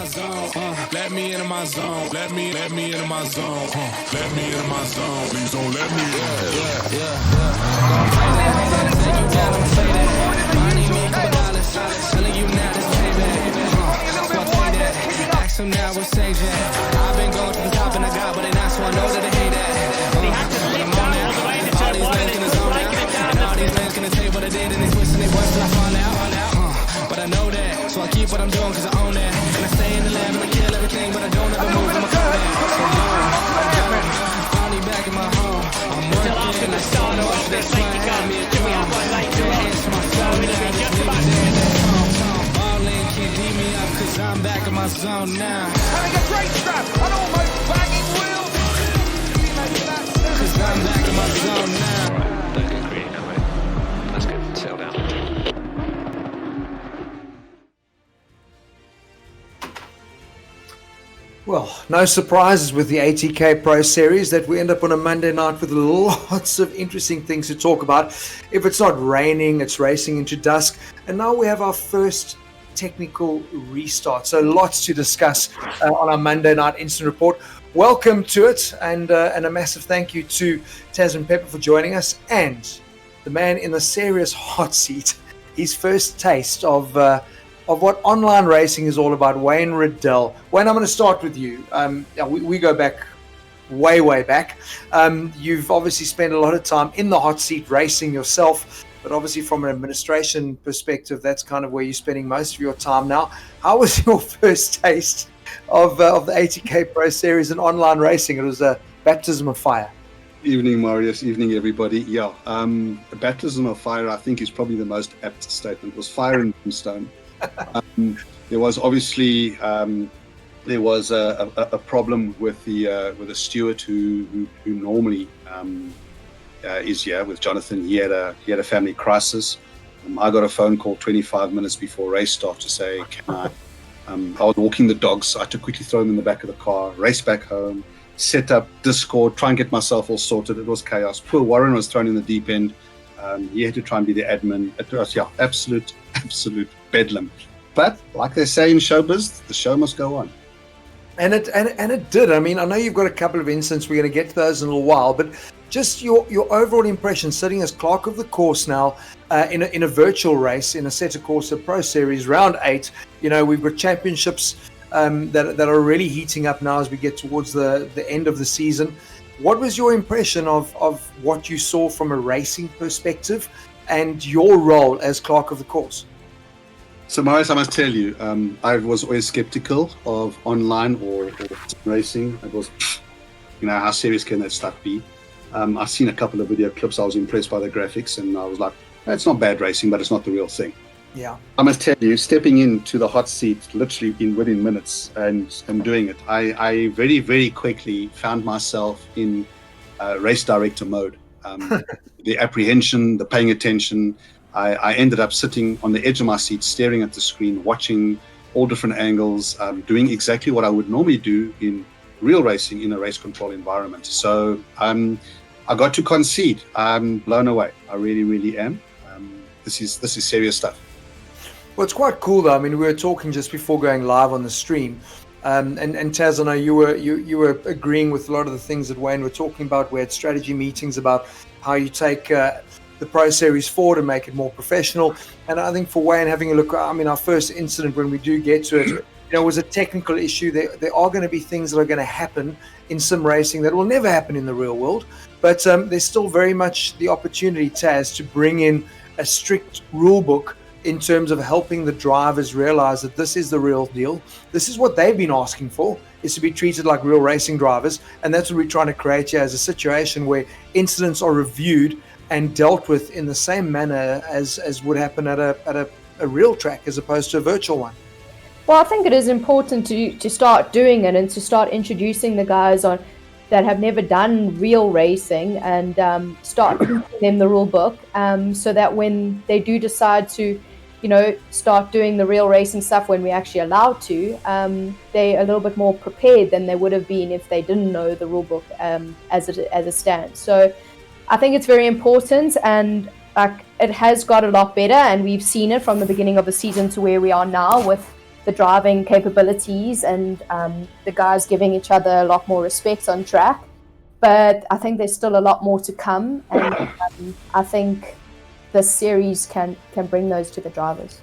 zone. Let me into my zone. Let me into my zone. Let me into my zone. Please don't let me in. Yeah. Don't play that. Take you down, I'ma say that. Money, me, $2. Telling you now, this payback. So I pay that. Ask him now, we'll say that. I've been going to the top and I got what they not, so I know that they hate that. He had to slip down all the way to turn one and he was breaking it down. And all these men gonna tell you what I did and they twisting their words till I find out. But I know that, so I keep what I'm doing cause I own that. And I stay in the lab and I kill everything, but I don't ever move in my Kodak. So finally back in my home. I'm Still after the start of the safety car, do we have one later on? So it'll be just about to finish. All in can't beat me up cause I'm back in my zone now. Having a great strap and almost banging wheels. Cause I'm back in my zone now. Don't get greedy now, mate. That's good. Settle down. Well, no surprises with the ATK Pro Series that we end up on a Monday night with lots of interesting things to talk about. If it's not raining, it's racing into dusk. And now we have our first technical restart. So lots to discuss on our Monday night incident report. Welcome to it, and a massive thank you to Tasmin Pepper for joining us, and the man in the serious hot seat, his first taste of what online racing is all about, Wayne Riddell. Wayne, I'm going to start with you. We go back way back. You've obviously spent a lot of time in the hot seat racing yourself, but obviously from an administration perspective, that's kind of where you're spending most of your time now. How was your first taste of the ATK Pro Series and online racing? It was a baptism of fire. Evening, Marius. Evening, everybody. Yeah, a baptism of fire, I think, is probably the most apt statement. It was fire and brimstone. There was obviously there was a problem with the steward who normally is here with Jonathan. He had a family crisis. I got a phone call 25 minutes before race start to say, can I? I was walking the dogs, so I had to quickly throw them in the back of the car, race back home, set up Discord, try and get myself all sorted. It was chaos. Poor Warren was thrown in the deep end. He had to try and be the admin. It was, absolute bedlam. But like they say in showbiz, the show must go on. And it did. I mean, I know you've got a couple of incidents. We're going to get to those in a little while, but just your overall impression sitting as clerk of the course now in a virtual race in a Assetto Corsa Pro Series round 8. You know, we've got championships that are really heating up now as we get towards the end of the season. What was your impression of what you saw from a racing perspective and your role as clerk of the course? So, Marius, I must tell you, I was always skeptical of online or racing. It was, how serious can that stuff be? I've seen a couple of video clips. I was impressed by the graphics, and I was like, it's not bad racing, but it's not the real thing. Yeah. I must tell you, stepping into the hot seat literally within minutes and doing it, I very, very quickly found myself in race director mode. The apprehension, the paying attention. I ended up sitting on the edge of my seat, staring at the screen, watching all different angles, doing exactly what I would normally do in real racing in a race control environment. So I got to concede. I'm blown away. I really, really am. This is serious stuff. Well, it's quite cool though. I mean, we were talking just before going live on the stream, and Taz, I know you were agreeing with a lot of the things that Wayne were talking about. We had strategy meetings about how you take the Pro Series forward and make it more professional. And I think for Wayne, having a look, I mean, our first incident when we do get to it, was a technical issue. There are going to be things that are going to happen in sim racing that will never happen in the real world. But there's still very much the opportunity, Taz, to bring in a strict rule book in terms of helping the drivers realize that this is the real deal. This is what they've been asking for, is to be treated like real racing drivers. And that's what we're trying to create here, as a situation where incidents are reviewed and dealt with in the same manner as would happen at a real track as opposed to a virtual one. Well, I think it is important to start doing it and to start introducing the guys that have never done real racing and start teaching them the rule book, so that when they do decide to, start doing the real racing stuff when we're actually allowed to, they're a little bit more prepared than they would have been if they didn't know the rule book as it stands. So I think it's very important, and it has got a lot better, and we've seen it from the beginning of the season to where we are now with the driving capabilities and the guys giving each other a lot more respect on track. But I think there's still a lot more to come, and I think this series can bring those to the drivers.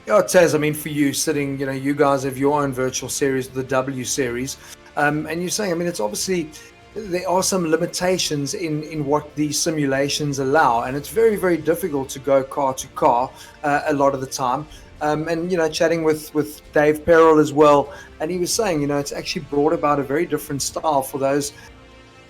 Yeah, Taz, I mean, for you sitting, you guys have your own virtual series, the W series, and you're saying, I mean, it's obviously, there are some limitations in what these simulations allow, and it's very, very difficult to go car to car a lot of the time. And, chatting with Dave Perrell as well, and he was saying, it's actually brought about a very different style for those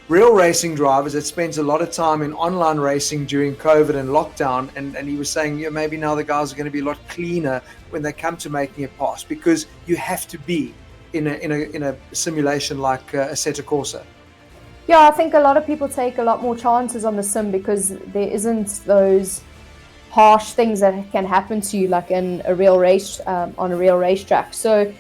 real racing drivers that spent a lot of time in online racing during COVID and lockdown, and he was saying, maybe now the guys are going to be a lot cleaner when they come to making a pass, because you have to be in a simulation like Assetto Corsa. Yeah, I think a lot of people take a lot more chances on the sim because there isn't those harsh things that can happen to you like in a real race on a real racetrack. So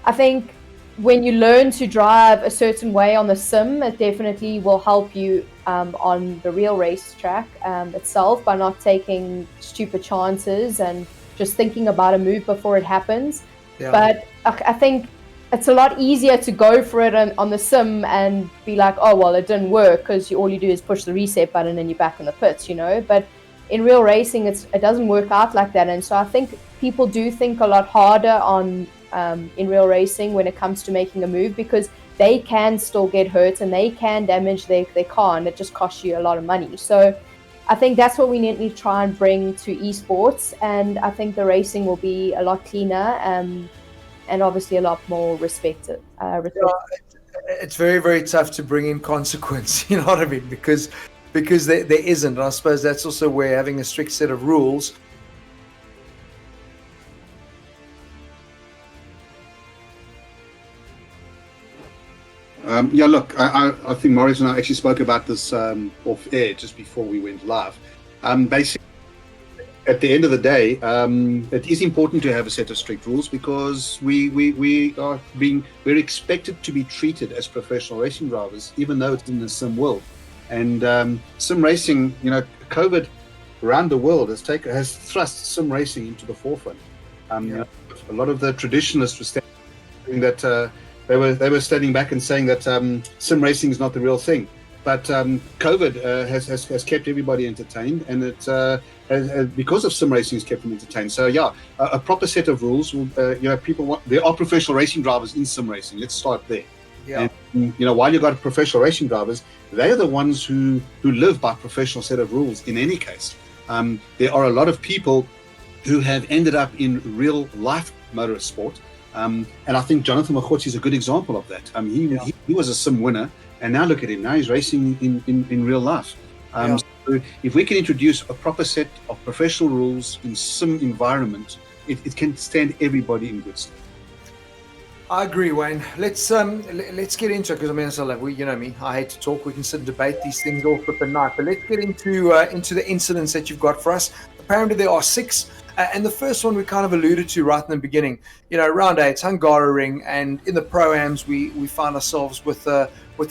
I think when you learn to drive a certain way on the sim, it definitely will help you on the real racetrack itself by not taking stupid chances and just thinking about a move before it happens. Yeah. But I think it's a lot easier to go for it on the sim and be like, oh, well, it didn't work, because all you do is push the reset button and you're back in the pits, But in real racing, it doesn't work out like that. And so I think people do think a lot harder on in real racing when it comes to making a move, because they can still get hurt and they can damage their car, and it just costs you a lot of money. So I think that's what we need to try and bring to esports, and I think the racing will be a lot cleaner and obviously a lot more respected. It's very, very tough to bring in consequence, you know what I mean, because there isn't. And I suppose that's also where having a strict set of rules look, I think Marius and I actually spoke about this off air just before we went live. Basically, at the end of the day, it is important to have a set of strict rules, because we're expected to be treated as professional racing drivers, even though it's in the sim world. And sim racing, COVID around the world has thrust sim racing into the forefront. A lot of the traditionalists were saying that. They were standing back and saying that sim racing is not the real thing, but COVID has kept everybody entertained, and it because of sim racing has kept them entertained. So a proper set of rules will there are professional racing drivers in sim racing. Let's start there. Yeah. And, while you've got professional racing drivers, they are the ones who live by professional set of rules. In any case, there are a lot of people who have ended up in real life motorist sport. And I think Jonathan Machotsi is a good example of that. He was a sim winner, and now look at him. Now he's racing in real life. So if we can introduce a proper set of professional rules in sim environment, it can stand everybody in good stead. I agree, Wayne. Let's get into it, because I mean, it's like, you know me, I hate to talk. We can sit and debate these things all flipping night, but let's get into the incidents that you've got for us. Apparently there are 6. And the first one we kind of alluded to right in the beginning, round 8, Hungaroring, and in the ProAMs we find ourselves with the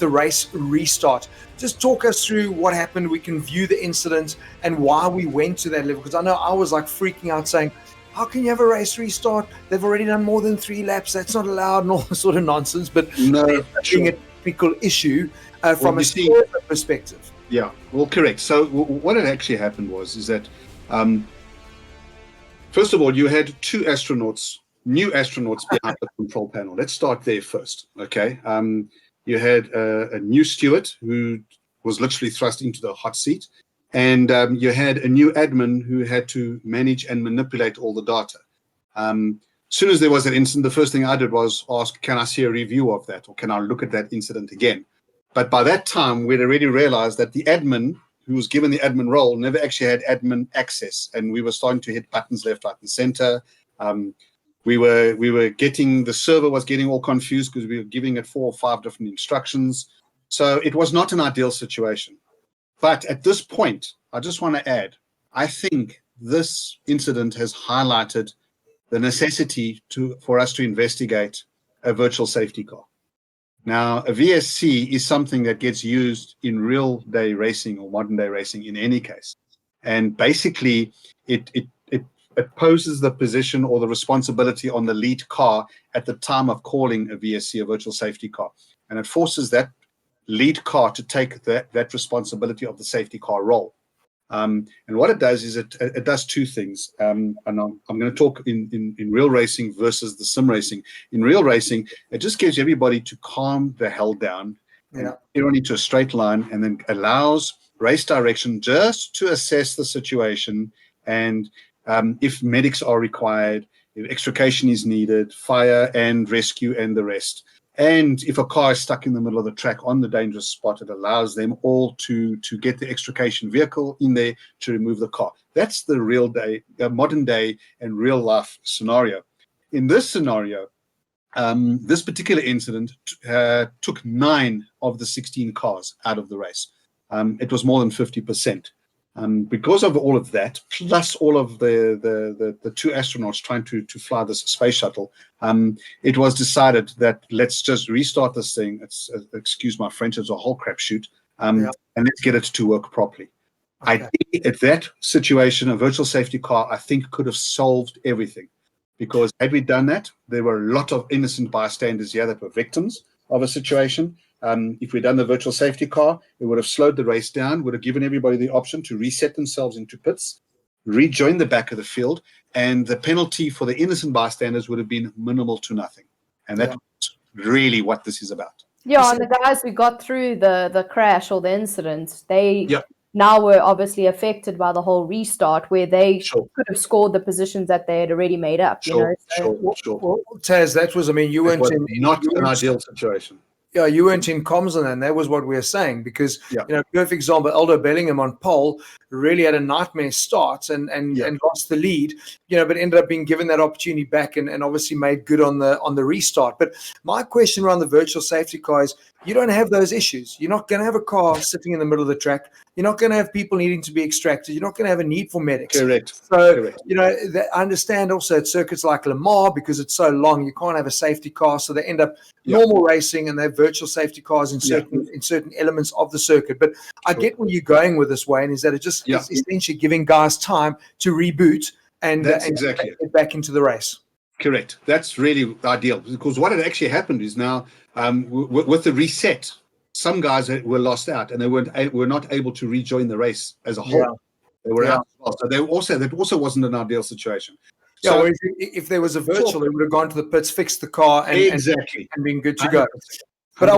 race restart. Just talk us through what happened. We can view the incident and why we went to that level, because I know I was like freaking out saying, how can you have a race restart? They've already done more than 3 laps. That's not allowed, and all this sort of nonsense. But being a technical issue from a sport perspective. Yeah, well, correct. So what had actually happened is that first of all, you had 2 new astronauts behind the control panel. Let's start there first, okay? You had a new steward who was literally thrust into the hot seat, and you had a new admin who had to manage and manipulate all the data. As soon as there was an incident, the first thing I did was ask, can I see a review of that, or can I look at that incident again? But by that time, we'd already realized that the admin who was given the admin role never actually had admin access, and we were starting to hit buttons left, right, and center. The server was getting all confused because we were giving it 4 or 5 different instructions. So it was not an ideal situation. But at this point, I just want to add, I think this incident has highlighted the necessity for us to investigate a virtual safety car. Now, a VSC is something that gets used in real-day racing or modern-day racing in any case. And basically, it it poses the position or the responsibility on the lead car at the time of calling a VSC, a virtual safety car. And it forces that lead car to take that responsibility of the safety car role. And what it does is it does two things. And I'm going to talk in real racing versus the sim racing. In real racing, it just gives everybody to calm the hell down, get on into a straight line, and then allows race direction just to assess the situation. And if medics are required, if extrication is needed, fire and rescue and the rest. And if a car is stuck in the middle of the track on the dangerous spot, it allows them all to get the extrication vehicle in there to remove the car. That's the real day, modern day and real life scenario. In this scenario, this particular incident took 9 of the 16 cars out of the race. It was more than 50%. Because of all of that, plus all of the 2 astronauts trying to fly this space shuttle, it was decided that let's just restart this thing. Excuse my French, it's a whole crapshoot, and let's get it to work properly. Okay. At that situation, a virtual safety car, I think, could have solved everything. Because had we done that, there were a lot of innocent bystanders here that were victims of a situation. If we'd done the virtual safety car, it would have slowed the race down, would have given everybody the option to reset themselves into pits, rejoin the back of the field, and the penalty for the innocent bystanders would have been minimal to nothing. And that's really what this is about. Yeah, and the guys who got through the crash or the incident, they now were obviously affected by the whole restart, where they could have scored the positions that they had already made up. Sure. Well, Taz, that was, you weren't not an ideal situation. Yeah, you weren't in comms on that, and that was what we were saying, because, perfect example, Aldo Bellingham on pole really had a nightmare start and lost the lead, but ended up being given that opportunity back and obviously made good on the restart. But my question around the virtual safety car is, you don't have those issues. You're not going to have a car sitting in the middle of the track. You're not going to have people needing to be extracted. You're not going to have a need for medics. Correct. So, I understand also at circuits like Le Mans, because it's so long, you can't have a safety car. So they end up normal racing, and they have virtual safety cars in certain elements of the circuit. But I get where you're going with this, Wayne, is that it just is essentially giving guys time to reboot and get back into the race. Correct. That's really ideal, because what had actually happened is now with the reset, some guys were lost out and they were not able to rejoin the race as a whole. They were out as well. So that also wasn't an ideal situation. So if there was a virtual, they would have gone to the pits, fixed the car, and been good to go. 100%. But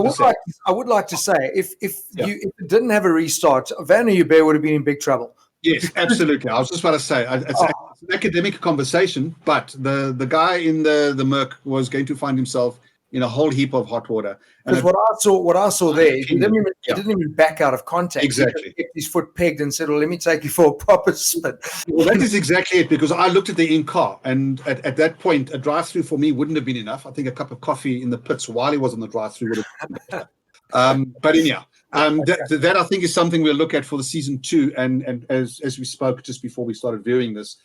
I would like to say, if it didn't have a restart, Van Hubert would have been in big trouble. Yes, absolutely. I was just about to say, it's an academic conversation, but the guy in the Merc was going to find himself in a whole heap of hot water. Because what I saw there, he didn't even back out of contact. Exactly. He kept his foot pegged and said, well, let me take you for a proper spin. Well, that is exactly it, because I looked at the in-car, and at that point, a drive-through for me wouldn't have been enough. I think a cup of coffee in the pits while he was on the drive-through would have been better. But anyhow, that I think is something we'll look at for the season 2, and as we spoke just before we started viewing this,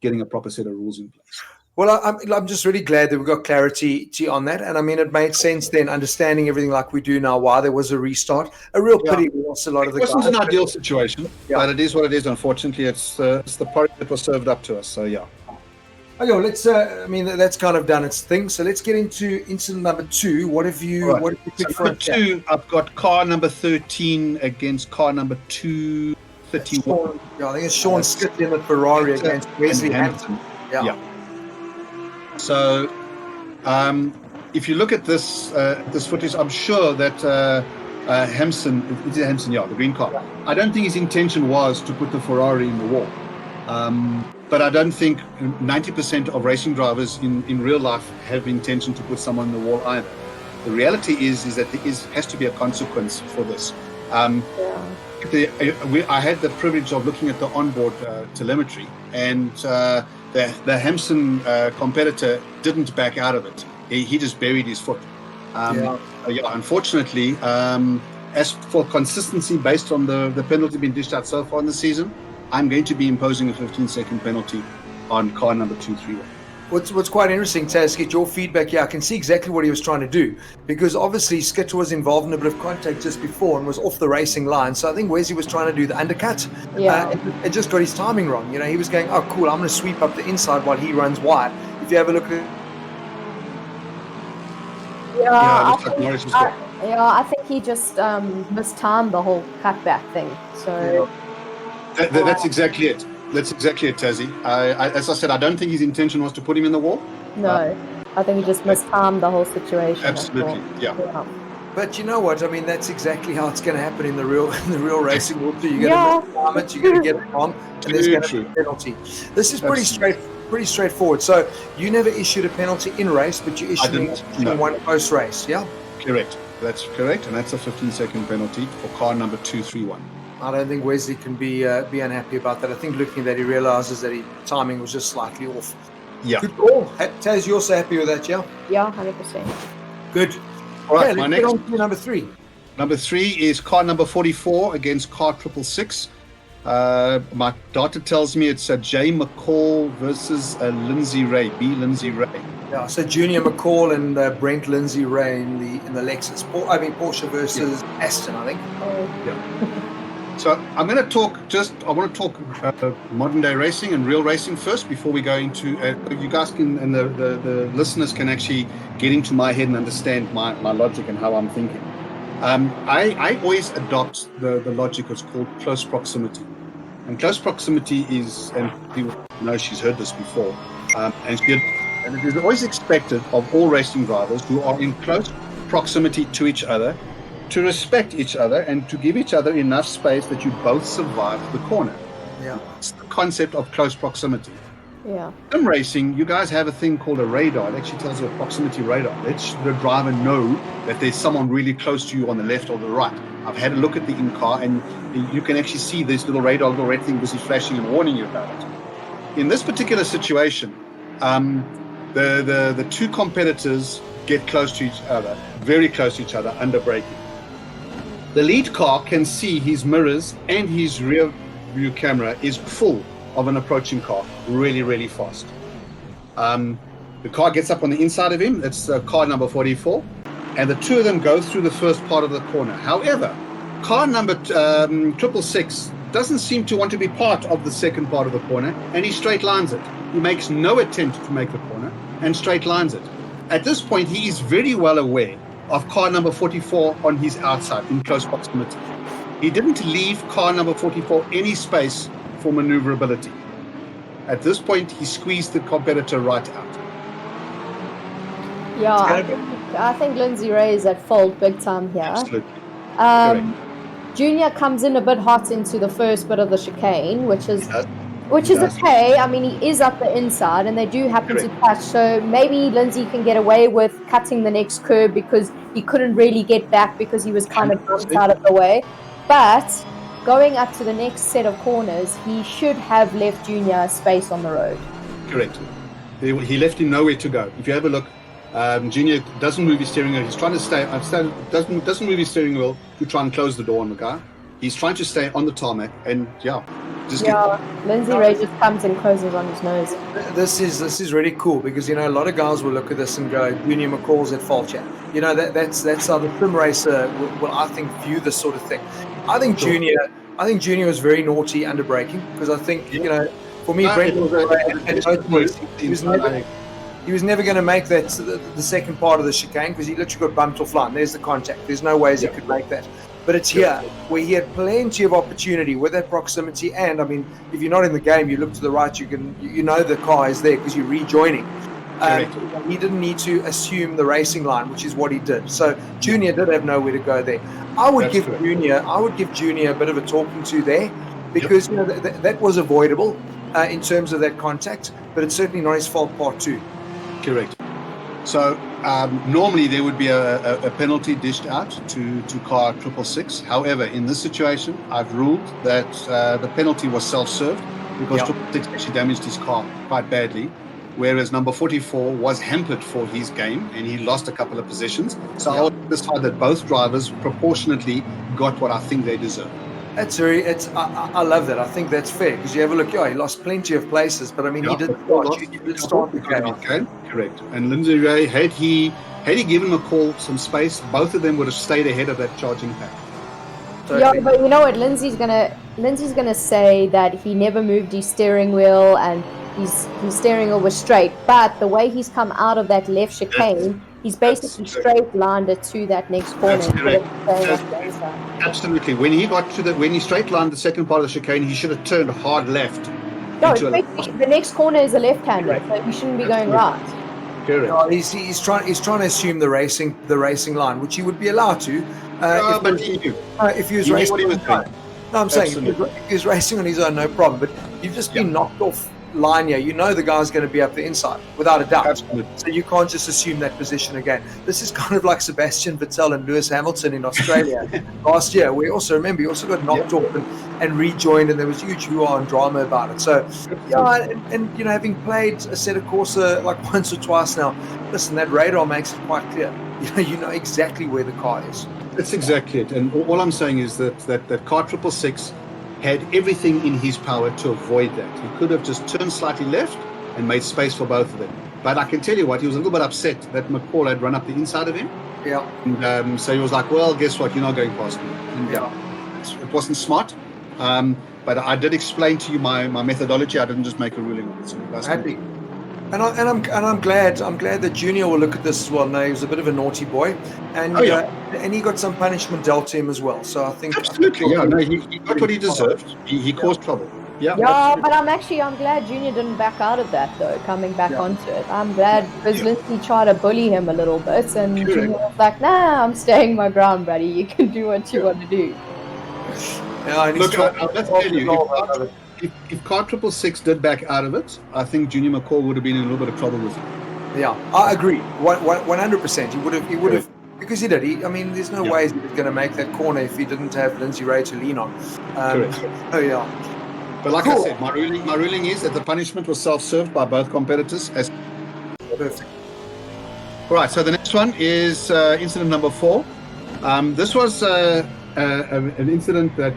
getting a proper set of rules in place. Well, I'm just really glad that we got clarity on that. And it made sense then, understanding everything like we do now, why there was a restart. A real pity we lost a lot of the guys. It wasn't an ideal situation, but it is what it is. Unfortunately, it's the product that was served up to us. So, Okay, well, let's. That's kind of done its thing. So let's get into incident number 2. What have you picked for number 2? I've got car number 13 against car number 231. I think it's Sean Schutte in the Ferrari against Wesley Hampson. Yeah. So, if you look at this footage, I'm sure that Hampson, the green car, I don't think his intention was to put the Ferrari in the wall. But I don't think 90% of racing drivers in real life have intention to put someone in the wall either. The reality is that there has to be a consequence for this. I had the privilege of looking at the onboard telemetry, and the Hampson competitor didn't back out of it. He just buried his foot. Unfortunately, as for consistency based on the penalty being dished out so far in the season, I'm going to be imposing a 15-second penalty on car number 231. What's quite interesting, Taz, get your feedback here. I can see exactly what he was trying to do, because obviously Schutte was involved in a bit of contact just before and was off the racing line. So I think Wesley was trying to do the undercut. Yeah. It just got his timing wrong. He was going, oh, cool, I'm going to sweep up the inside while he runs wide. If you have a look at I think he just mistimed the whole cutback thing. So that's exactly it. That's exactly it, Tazzy. As I said, I don't think his intention was to put him in the wall. No, I think he just mistimed the whole situation. Absolutely, yeah. But you know what? I mean, that's exactly how it's going to happen in the real racing world too. You're going to mistime it, you're going to get it wrong, and there's going to be a penalty. This is pretty straightforward. So you never issued a penalty in race, but you issued one post race, yeah? Correct. That's correct, and that's a 15-second penalty for car number 231. I don't think Wesley can be unhappy about that. I think looking at that, he realizes that his timing was just slightly off. Yeah. Good call. Taz, you're also happy with that, yeah? Yeah, 100%. Good. All right, let's get on to number 3. Number 3 is car number 44 against car 666. My data tells me it's J. McColl versus Lindsay-rae, B. Lindsay-rae. Yeah, so Junior McColl and Brent Lindsay-rae in the Lexus. Porsche versus Aston, I think. Yeah. So I want to talk modern day racing and real racing first before we go into, you guys can, and the listeners can actually get into my head and understand my logic and how I'm thinking. I always adopt the logic that's called close proximity. And close proximity is, and people know she's heard this before, and it is always expected of all racing drivers who are in close proximity to each other to respect each other and to give each other enough space that you both survive the corner. Yeah. It's the concept of close proximity. Yeah. In racing, you guys have a thing called a radar. It actually tells you a proximity radar. Lets the driver know that there's someone really close to you on the left or the right. I've had a look at the in-car, and you can actually see this little radar, little red thing busy flashing and warning you about it. In this particular situation, the two competitors get close to each other, very close to each other, under braking. The lead car can see his mirrors and his rear view camera is full of an approaching car, really, really fast. The car gets up on the inside of him. It's car number 44, and the two of them go through the first part of the corner. However, car number 666 doesn't seem to want to be part of the second part of the corner, and he straight lines it. He makes no attempt to make the corner and straight lines it. At this point, he is very well aware of car number 44 on his outside in close proximity. He didn't leave car number 44 any space for maneuverability. At this point, he squeezed the competitor right out. Yeah, I think Lindsay-rae is at fault big time here. Absolutely. Junior comes in a bit hot into the first bit of the chicane, which is okay. I mean, he is up the inside, and they do happen to touch. So maybe Lindsay can get away with cutting the next curb because he couldn't really get back because he was kind of bumped out of the way. But going up to the next set of corners, he should have left Junior space on the road. Correct. He left him nowhere to go. If you have a look, Junior doesn't move his steering wheel. He's trying to doesn't move his steering wheel to try and close the door on the guy. He's trying to stay on the tarmac, and Lindsay-rae just comes and closes on his nose. This is really cool because a lot of guys will look at this and go, Junior McCall's at fault here. That's how the sim racer will I think view this sort of thing. I think Junior was very naughty under braking because I think for me, Brent he was never going to make that the second part of the chicane because he literally got bumped offline. There's the contact. There's no ways he could make that. But it's here where he had plenty of opportunity with that proximity. And I mean, if you're not in the game, you look to the right, you know the car is there because you're rejoining. He didn't need to assume the racing line, which is what he did. So Junior did have nowhere to go there. I would give Junior a bit of a talking to there because that was avoidable in terms of that contact, but it's certainly not his fault part two. Correct. So normally there would be a penalty dished out to car 666. However, in this situation, I've ruled that the penalty was self-served because 666 actually damaged his car quite badly, whereas number 44 was hampered for his game and he lost a couple of positions. So I would decide that both drivers proportionately got what I think they deserve. I love that. I think that's fair because you have a look. Yeah, he lost plenty of places, but I mean, he did start the game. Okay, correct. And Lindsay-rae, had he given McColl some space, both of them would have stayed ahead of that charging pack. Yeah, but you know what? Lindsay's gonna say that he never moved his steering wheel and his steering wheel was straight. But the way he's come out of that left chicane, he's basically straight lined it to that next corner. That's correct. Absolutely. When he straight lined the second part of the chicane, he should have turned hard left. No, the next corner is a left-hander, so he shouldn't be going right. Correct. No, he's trying to assume the racing line, which he would be allowed to. If he was racing what he was doing. No, I'm saying if he was racing on his own, no problem. But you've just been knocked off line here. You know the guy's going to be up the inside, without a doubt. Absolutely. So you can't just assume that position again. This is kind of like Sebastian Vettel and Lewis Hamilton in Australia last year. We also remember he also got knocked off and rejoined, and there was huge hoo-ha and drama about it. So and having played a set of Corsa like once or twice now, listen, that radar makes it quite clear. You know exactly where the car is. That's exactly it. And all I'm saying is that car 666 had everything in his power to avoid that. He could have just turned slightly left and made space for both of them. But I can tell you what, he was a little bit upset that McColl had run up the inside of him. Yeah. And so he was like, well, guess what? You're not going past me. And it wasn't smart. But I did explain to you my methodology. I didn't just make a ruling on it. So happy. And I'm glad that Junior will look at this as well. Now he was a bit of a naughty boy, and he got some punishment dealt to him as well. So I think absolutely, he got what he deserved. He caused trouble. Yeah, but I'm glad Junior didn't back out of that though. Coming back onto it, I'm glad because Lindsay tried to bully him a little bit, and Junior was like, "Nah, I'm staying my ground, buddy. You can do what you want to do." Yeah, and look, let's tell you. If car 666 did back out of it, I think Junior McColl would have been in a little bit of trouble with him. Yeah, I agree. 100%. He would have because he did. There's no way he was going to make that corner if he didn't have Lindsay-rae to lean on. Correct. But like I said, my ruling is that the punishment was self-served by both competitors. Perfect. All right. So the next one is incident number 4. This was an incident that.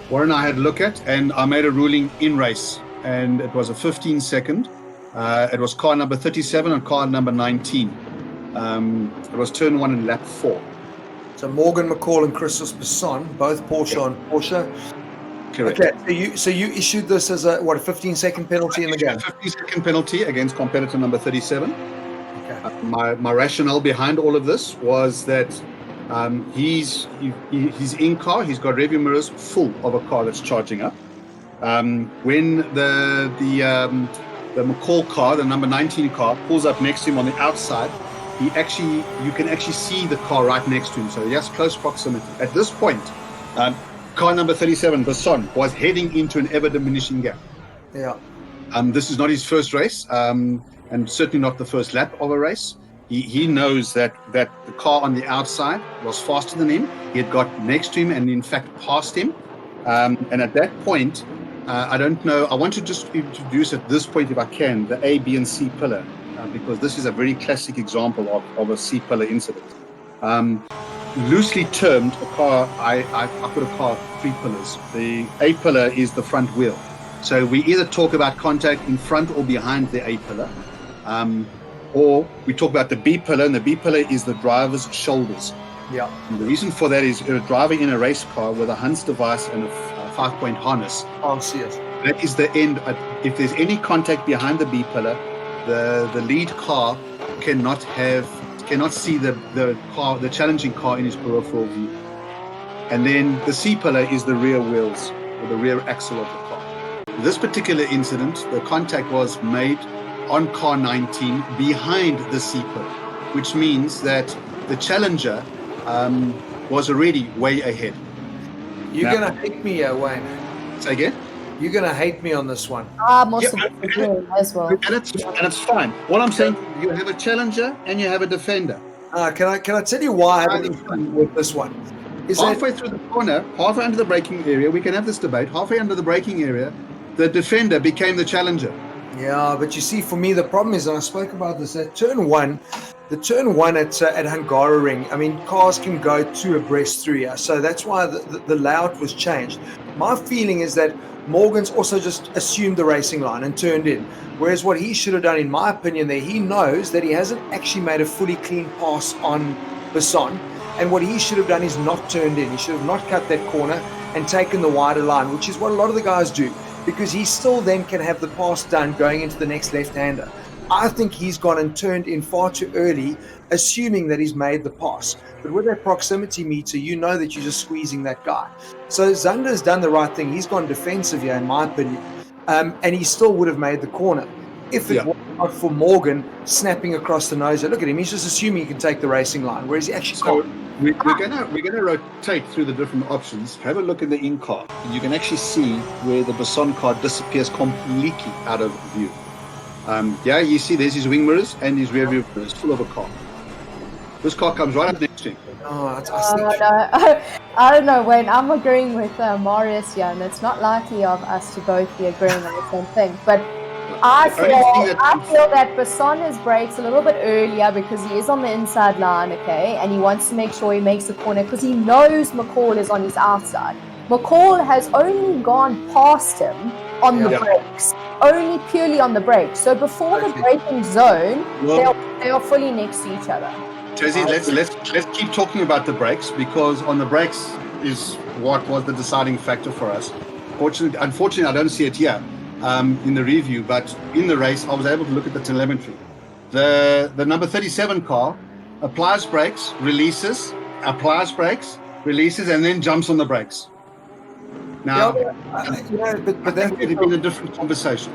Warren and I had a look at, and I made a ruling in race, and it was a 15-second. It was car number 37 and car number 19. It was turn 1 in lap 4. So Morgan, McColl, and X.Basson, both Porsche and Porsche. Correct. Okay, so you issued this as a 15-second penalty in the game? 15-second penalty against competitor number 37. Okay. My rationale behind all of this was that he's in car. He's got rearview mirrors full of a car that's charging up. When the McColl car, the number 19 car, pulls up next to him on the outside, you can actually see the car right next to him. So he has close proximity. At this point, car number 37, Basson, was heading into an ever diminishing gap. Yeah. This is not his first race, and certainly not the first lap of a race. He knows that the car on the outside was faster than him. He had got next to him and, in fact, passed him. And at that point, I don't know. I want to just introduce at this point, if I can, the A, B, and C pillar, because this is a very classic example of a C pillar incident. Loosely termed, a car, I put a car 3 pillars. The A pillar is the front wheel. So we either talk about contact in front or behind the A pillar. Or we talk about the B pillar, and the B pillar is the driver's shoulders. Yeah. And the reason for that is a driver in a race car with a Hans device and a 5-point harness. Can't see it. That is the end. If there's any contact behind the B pillar, the lead car cannot see the challenging car in his peripheral view. And then the C pillar is the rear wheels or the rear axle of the car. This particular incident, the contact was made on car 19 behind the C pillar, which means that the challenger was already way ahead. You're going to hate me, Wayne. Say again? You're going to hate me on this one. Most of us do as well. And it's fine. What I'm saying, you have a challenger and you have a defender. Can I tell you why I have an issue with this one? Halfway through the corner, halfway under the braking area, we can have this debate. Halfway under the braking area, the defender became the challenger. Yeah, but you see, for me, the problem is, and I spoke about this at turn one, the turn one at Hungaroring, I mean, cars can go 2 abreast through here. So that's why the layout was changed. My feeling is that Morgan's also just assumed the racing line and turned in. Whereas what he should have done, in my opinion, there, he knows that he hasn't actually made a fully clean pass on Basson. And what he should have done is not turned in. He should have not cut that corner and taken the wider line, which is what a lot of the guys do, because he still then can have the pass done going into the next left-hander. I think he's gone and turned in far too early, assuming that he's made the pass. But with that proximity meter, you know that you're just squeezing that guy. So Zander's done the right thing. He's gone defensive here, in my opinion. And he still would have made the corner if it was not for Morgan snapping across the nose. Look at him. He's just assuming he can take the racing line, whereas he actually can't. We're gonna rotate through the different options. Have a look at the in-car. You can actually see where the Basson car disappears completely out of view. You see there's his wing mirrors and his rear view mirrors full of a car. This car comes right up next to him. I don't know, Wayne. I'm agreeing with Marius here, and it's not likely of us to both be agreeing on the same thing. But I feel that Basson's brakes a little bit earlier because he is on the inside line, okay, and he wants to make sure he makes the corner because he knows McColl is on his outside. McColl has only gone past him on the brakes, only purely on the brakes. So before the braking zone, they are fully next to each other. Josie, let's keep talking about the brakes, because on the brakes is what was the deciding factor for us. Unfortunately, I don't see it here in the review, but in the race, I was able to look at the telemetry. The number 37 car applies brakes, releases, and then jumps on the brakes. Now, but that would have been a different conversation.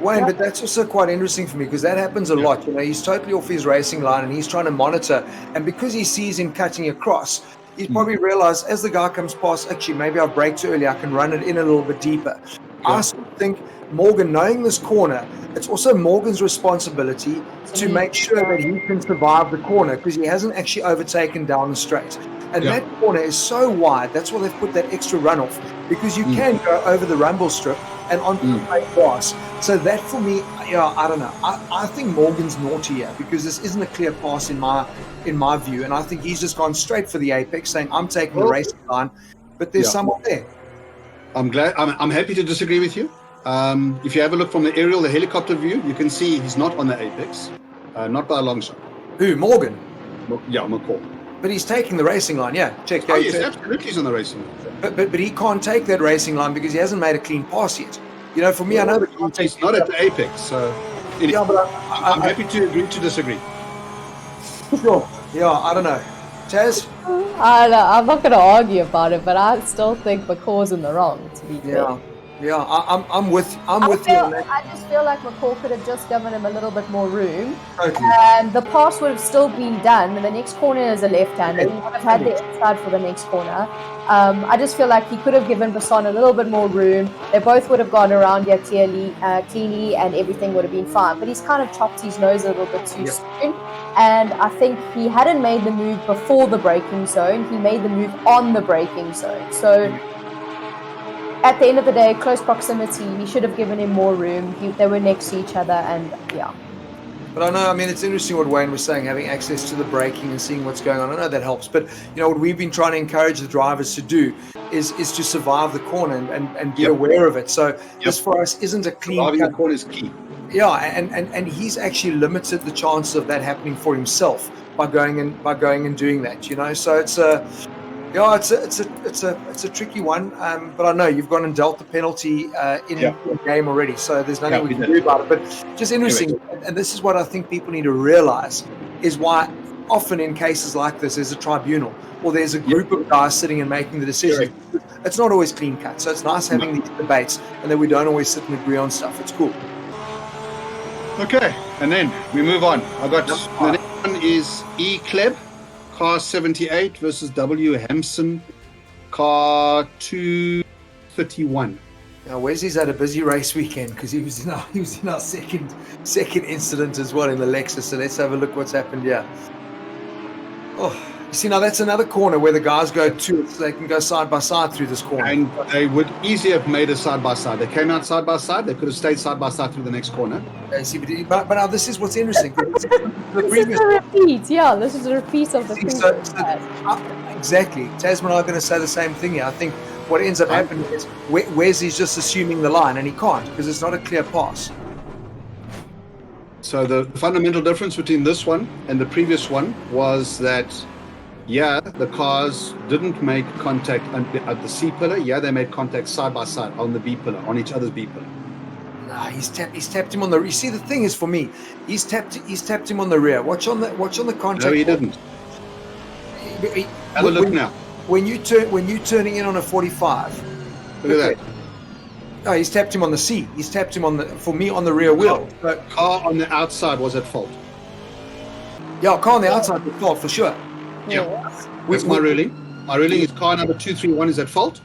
Wayne, but that's also quite interesting for me because that happens a lot. You know, he's totally off his racing line and he's trying to monitor. And because he sees him cutting across, he's probably realized as the guy comes past, actually, maybe I've braked early, I can run it in a little bit deeper. I still think Morgan, knowing this corner, it's also Morgan's responsibility to make sure that he can survive the corner because he hasn't actually overtaken down the straight. And that corner is so wide, that's why they've put that extra runoff, because you can go over the rumble strip and onto the fake grass. So that for me, I don't know. I think Morgan's naughty here because this isn't a clear pass in my view. And I think he's just gone straight for the apex, saying, I'm taking the racing line, but there's someone there. I'm happy to disagree with you. If you have a look from the aerial, the helicopter view, you can see he's not on the apex, not by a long shot. Who, Morgan? Yeah, McColl. But he's taking the racing line, check. Yes, absolutely he's on the racing line. But he can't take that racing line because he hasn't made a clean pass yet. You know, for me, I know that he's not at the apex, so anyway, but I'm happy to agree to disagree. Sure. Yeah, I don't know. Taz? I'm not going to argue about it, but I still think McCall's in the wrong, to be fair. Yeah, I'm with you on that. I just feel like McColl could have just given him a little bit more room. Totally. And the pass would have still been done. And the next corner is a left-hander. He would have had the inside for the next corner. I just feel like he could have given Basson a little bit more room. They both would have gone around here cleanly and everything would have been fine. But he's kind of chopped his nose a little bit too soon. And I think he hadn't made the move before the braking zone. He made the move on the braking zone. So at the end of the day, close proximity, he should have given him more room. They were next to each other, and But I know, it's interesting what Wayne was saying, having access to the braking and seeing what's going on. I know that helps, but what we've been trying to encourage the drivers to do is to survive the corner and be aware of it. So this for us isn't a clean cut. Surviving the corner is key. Yeah, and he's actually limited the chance of that happening for himself by going and doing that. So it's it's a tricky one, but I know you've gone and dealt the penalty in the game already, so there's nothing we can do about it. But just interesting, and this is what I think people need to realize, is why often in cases like this there's a tribunal or there's a group of guys sitting and making the decision. It's not always clean cut, so it's nice having these debates and that we don't always sit and agree on stuff. It's cool. Okay, and then we move on. The next one is Kleb. Car 78 versus W Hampson, car 231. Now, Wesley's had a busy race weekend because he was in our second incident as well in the Lexus. So let's have a look what's happened here. Oh, See, now that's another corner where the guys go to, so they can go side by side through this corner. And they would easily have made a side by side. They came out side by side. They could have stayed side by side through the next corner. See, but now this is what's interesting. This is a repeat, yeah. This is a repeat of the previous. Exactly. Tasmin and I are going to say the same thing here. I think what ends up happening is Wesley's just assuming the line, and he can't because it's not a clear pass. So the fundamental difference between this one and the previous one was that, yeah, the cars didn't make contact at the C pillar. Yeah, they made contact side by side on the B pillar, on each other's B pillar. Nah, he's tapped him on the. You see, the thing is, for me, he's tapped him on the rear. Watch on the contact. No, he didn't. Have a look now. When you're turning in on a 45. Look at that. Oh, he's tapped him on the C. He's tapped him on the rear wheel. Car on the outside was at fault. Yeah, car on the outside was at fault for sure. Yeah. That's my ruling. My ruling is car number 231 is at fault.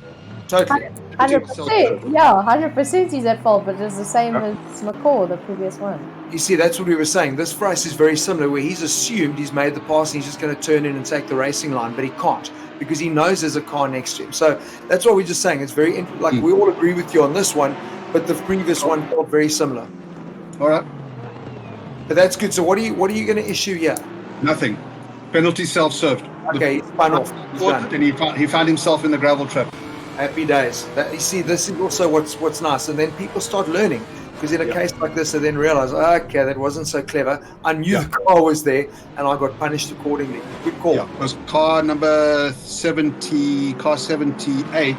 Totally. 100%. Yeah, 100% he's at fault, but it's the same as McColl, the previous one. You see, that's what we were saying. This for us is very similar, where he's assumed he's made the pass and he's just going to turn in and take the racing line, but he can't because he knows there's a car next to him. So that's what we're just saying. It's very we all agree with you on this one, but the previous one felt very similar. All right. But that's good. So what are you going to issue here? Nothing. Penalty self-served. Okay, he spun off. And he found himself in the gravel trap. Happy days. You see, this is also what's nice. And then people start learning. Because in a case like this, they then realize, okay, that wasn't so clever. I knew the car was there, and I got punished accordingly. Good call. Yeah, it was car number 78.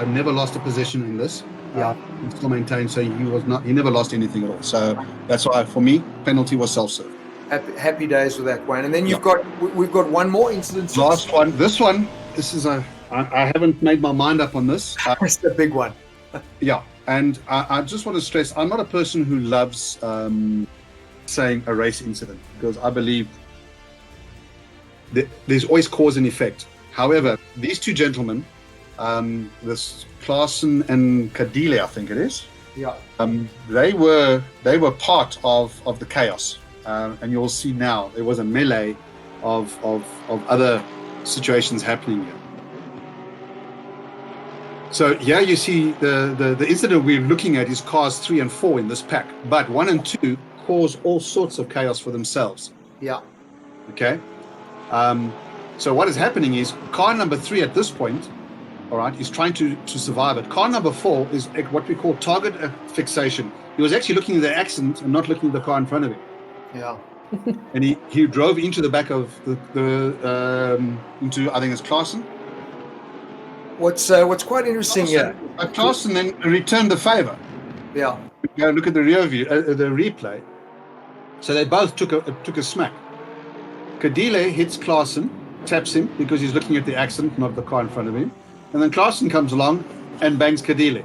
Never lost a position in this. Yeah, he still maintained, so he never lost anything at all. So that's why, for me, penalty was self-serve. Happy days with that, Wayne. And then we've got one more incident. Last one. This is I haven't made my mind up on this. It's the big one. Yeah. And I just want to stress, I'm not a person who loves saying a race incident, because I believe there's always cause and effect. However, these two gentlemen, this Claassen and Cadilhe, I think it is. Yeah. They were part of the chaos, and you'll see now there was a melee of other situations happening here. So here you see the incident we're looking at is cars 3 and 4 in this pack, but 1 and 2 cause all sorts of chaos for themselves. Yeah. Okay. So what is happening is car number 3 at this point, all right, is trying to survive it. Car number 4 is what we call target fixation. He was actually looking at the accident and not looking at the car in front of him. Yeah. And he drove into the back of into, I think it's Claassen. What's quite interesting here? Claassen then returned the favor. Yeah. Go look at the rear view, the replay. So they both took a smack. Cadilhe hits Claassen, taps him because he's looking at the accident, not the car in front of him. And then Claassen comes along and bangs Cadilhe.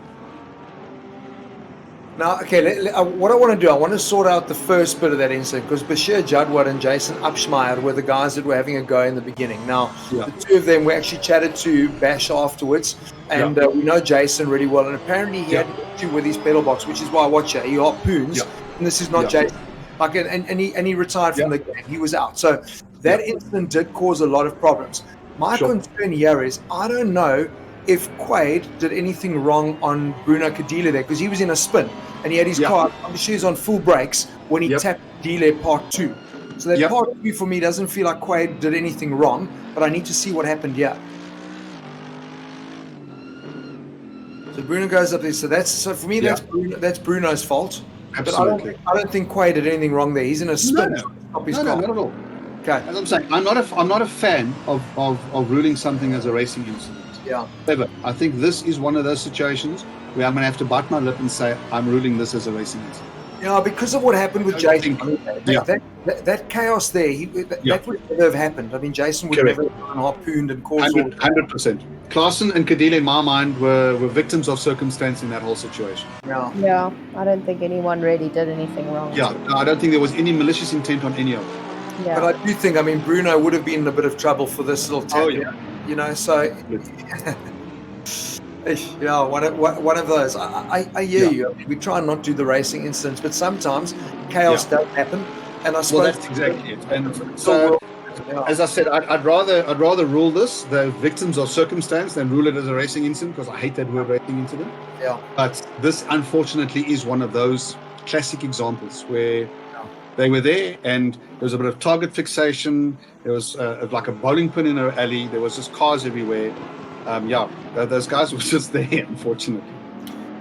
Now, okay, what I want to do, I want to sort out the first bit of that incident, because Bashir Jadwat and Jason Upschmeyer were the guys that were having a go in the beginning. Now, the two of them, we actually chatted to Bash afterwards, and we know Jason really well, and apparently he had an issue with his pedal box, which is why I watch it. He harpoons, and this is not Jason. Like, and he retired from the game. He was out. So that incident did cause a lot of problems. My concern here is, I don't know if Quaid did anything wrong on Bruno Cadilhe there, because he was in a spin and he had his car, I'm sure he's on full brakes when he tapped Cadilhe part 2. So that part 2 for me doesn't feel like Quaid did anything wrong, but I need to see what happened here. So Bruno goes up there. So for me, that's Bruno's fault. Absolutely. But I don't think Quaid did anything wrong there. He's in a spin. No, not at all. Okay. As I'm saying, I'm not a fan of ruling something as a racing incident. Yeah. However, I think this is one of those situations where I'm going to have to bite my lip and say I'm ruling this as a racing incident. Yeah, because of what happened with Jason. That chaos there, that would never have happened. I mean, Jason would never have harpooned and caused 100%. Claassen and Cadilhe, in my mind, were victims of circumstance in that whole situation. Yeah, I don't think anyone really did anything wrong. Yeah, I don't think there was any malicious intent on any of them. Yeah. But I do think, Bruno would have been in a bit of trouble for this little tap. You know, so one of those. I hear you. I mean, we try not to do the racing incidents, but sometimes chaos does happen, and I suppose that's exactly it. And so as I said, I'd rather rule this the victims of circumstance than rule it as a racing incident, because I hate that word racing incident. Yeah. But this, unfortunately, is one of those classic examples where they were there and there was a bit of target fixation. There was like a bowling pin in an alley. There was just cars everywhere. Those guys were just there, unfortunately.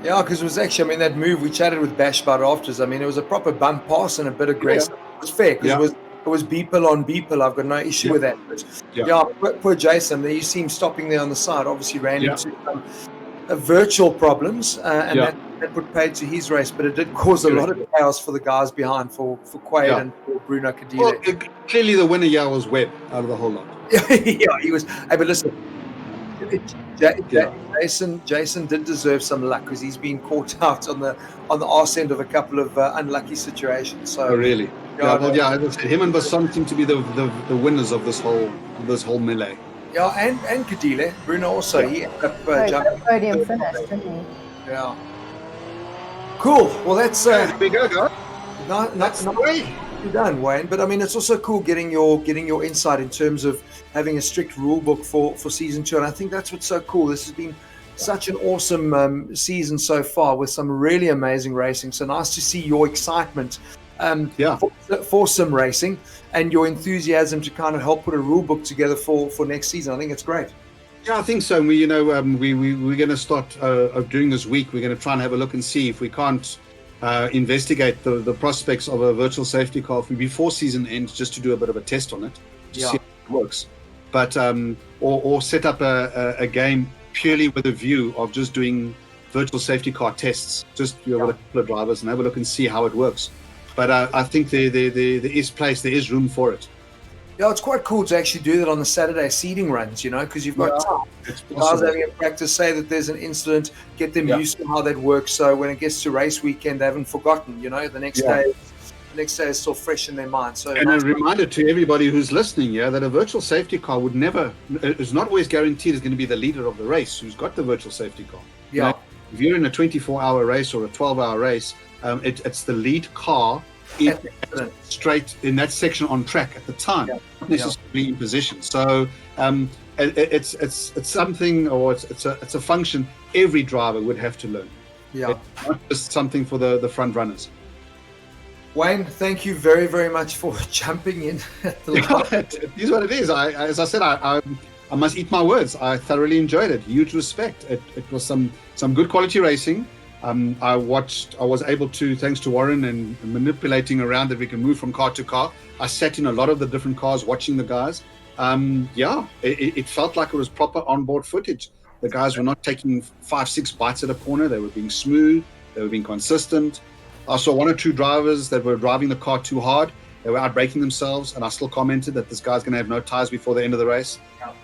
Yeah, because it was actually, that move, we chatted with Bash about it afterwards. It was a proper bump pass and a bit aggressive. It was fair because it was beeple on beeple. I've got no issue with that. But poor Jason, you see him stopping there on the side, obviously ran into virtual problems, and that put paid to his race, but it did cause a lot of chaos for the guys behind, for Quaid and for Bruno Cadilhe. Well, clearly the winner was Webb out of the whole lot. He was. Hey, but listen, Jason did deserve some luck because he's been caught out on the arse end of a couple of unlucky situations. So really? As I said, him and Basson seem to be the winners of this whole melee. Yeah, and Cadilhe, Bruno also. He ended up jumping. Podium finish, didn't he? Yeah. Cool. Well, that's there we go, guys. Not done, Wayne. But it's also cool getting your insight in terms of having a strict rule book for season 2, and I think that's what's so cool. This has been such an awesome season so far with some really amazing racing. So nice to see your excitement for sim racing and your enthusiasm to kind of help put a rule book together for next season. I think it's great. Yeah, I think so. We're going to start during this week. We're going to try and have a look and see if we can't investigate the prospects of a virtual safety car before season ends, just to do a bit of a test on it to see how it works. But or set up a game purely with a view of just doing virtual safety car tests, just with a couple of drivers and have a look and see how it works. But I think there is room for it. Yeah, it's quite cool to actually do that on the Saturday seeding runs, because you've got time. Guys having a practice, say that there's an incident, get them used to how that works. So when it gets to race weekend, they haven't forgotten. The next day is still fresh in their mind. So a reminder to everybody who's listening, that a virtual safety car is not always guaranteed is going to be the leader of the race who's got the virtual safety car. Yeah. If you're in a 24-hour race or a 12-hour race, it's the lead car straight in that section on track at the time, not necessarily in position. So it's something, or it's a function every driver would have to learn. Yeah, it's not just something for the front runners. Wayne, thank you very, very much for jumping in at the last. It is what it is. As I said, I must eat my words. I thoroughly enjoyed it. Huge respect. It was some good quality racing. I was able to, thanks to Warren and manipulating around that we can move from car to car. I sat in a lot of the different cars watching the guys. It felt like it was proper onboard footage. The guys were not taking 5-6 bites at a corner. They were being smooth. They were being consistent. I saw 1 or 2 drivers that were driving the car too hard. They were out braking themselves, and I still commented that this guy's going to have no tires before the end of the race.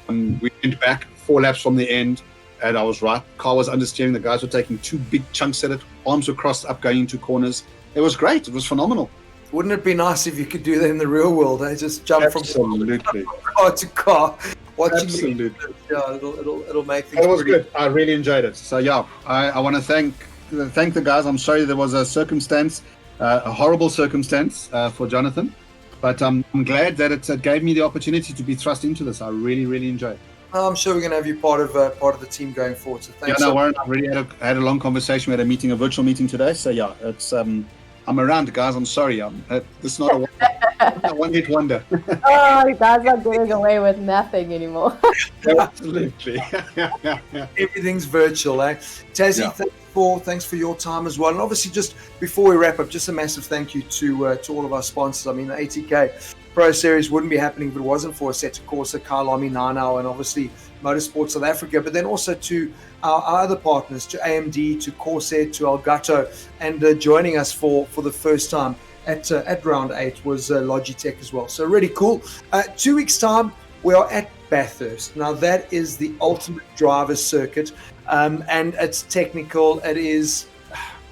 We went back 4 laps from the end, and I was right. Car was understeering. The guys were taking 2 big chunks at it. Arms were crossed up, going into corners. It was great. It was phenomenal. Wouldn't it be nice if you could do that in the real world? Just jump from car to car, watching. Absolutely. Yeah, it'll make things. It was good. I really enjoyed it. So I want to thank the guys. I'm sorry there was a circumstance, a horrible circumstance for Jonathan, but I'm glad that it gave me the opportunity to be thrust into this. I really, really enjoyed it. I'm sure we're going to have you part of the team going forward. So thanks. Warren, I really had a long conversation. We had a virtual meeting today. So it's I'm around, guys. I'm sorry. It's not a one-hit wonder. Oh, you guys are getting away with nothing anymore. Absolutely. Everything's virtual, eh? Tassie, thanks for your time as well. And obviously, just before we wrap up, just a massive thank you to all of our sponsors. I mean, the ATK Pro Series wouldn't be happening if it wasn't for Assetto Corsa, Kyalami, Nanau, and obviously Motorsport South Africa, but then also to our other partners, to AMD, to Corsair, to Elgato, and joining us for the first time at Round 8 was Logitech as well. So really cool. 2 weeks' time, we are at Bathurst. Now that is the ultimate driver's circuit, and it's technical, it is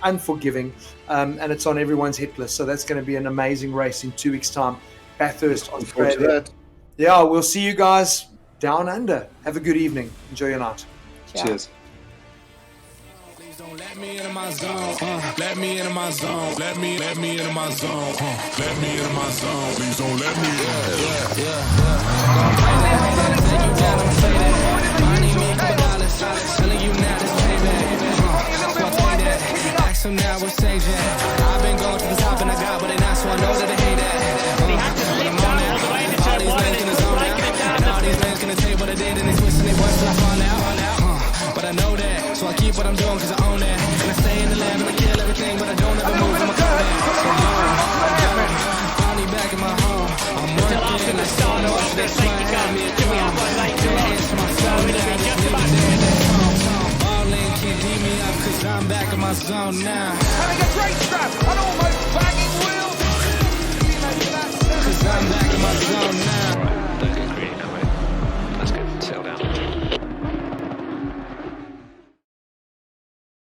unforgiving, and it's on everyone's hit list. So that's going to be an amazing race in 2 weeks' time. Bathurst, Australia. Yeah, we'll see you guys down under. Have a good evening. Enjoy your night. Cheers. Please don't Let me into my zone. Let me into my zone. Let me into my zone. Let me into my zone. Please don't let me in. Gonna play that. Take you down, I'ma say that. I need me a couple dollars. Telling you now, this payback. So I take that. Ask them now, what's stage at? I've been going to the top and I got what they not, so I know that they hate that. He had to slip down all the way into turn one, and he was breaking it down. All these lanes gonna tell you what I did and they twisting their voice till I fall out. But I know that, so I keep what I'm doing cause I own that. And I stay in the lab and I kill everything, but I don't ever move from my code. So I'm only back in my home. I'm Still after the start of the safety car. Can we have one late drop? So it'll be just about all in, can't beat me up cause I'm back in my zone now. Having a great scrap and almost banging